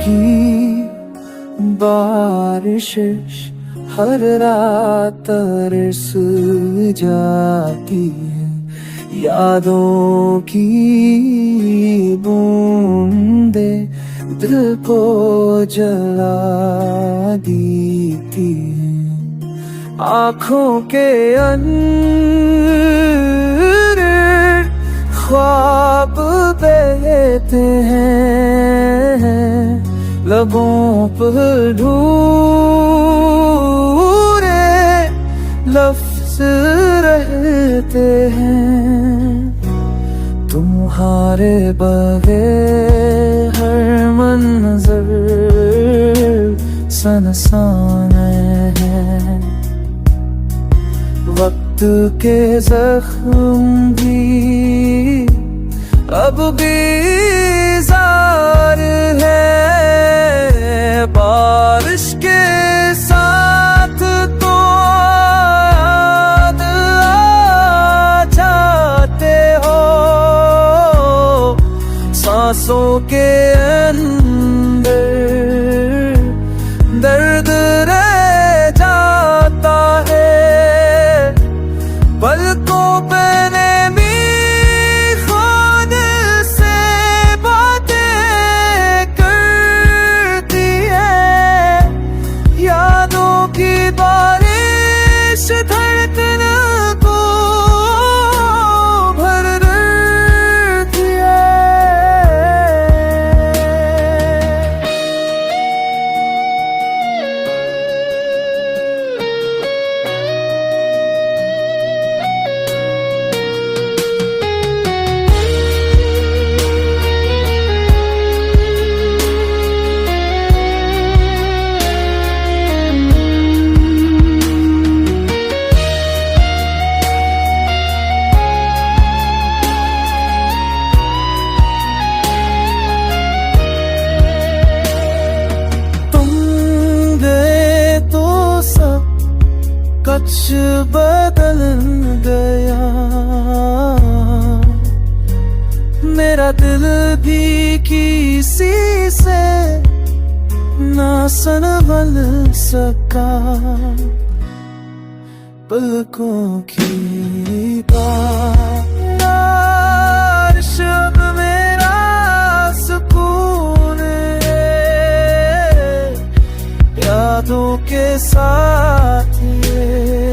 की बारिश हर रात तरस जाती है, यादों की बूंदे दिल को जला देती है। आँखों के अंदर ख्वाब बहते हैं, लबों पर अधूरे लफ्ज रहते हैं। तुम्हारे बगैर हर मंजर सनसान है, वक्त के जख्म भी अब भी जार है। बारिश के साथ तो याद आ जाते हो, सांसों के अंदर दर्द रह जाता है। पलकों पे नमी खुद से बातें करती है, यादों की बारिश धड़कन को भर देती है। कुछ बदल गया, मेरा दिल भी किसी से ना संभल सका। पलकों की बारिश अब मेरा सुकून है, यादों के साथ ये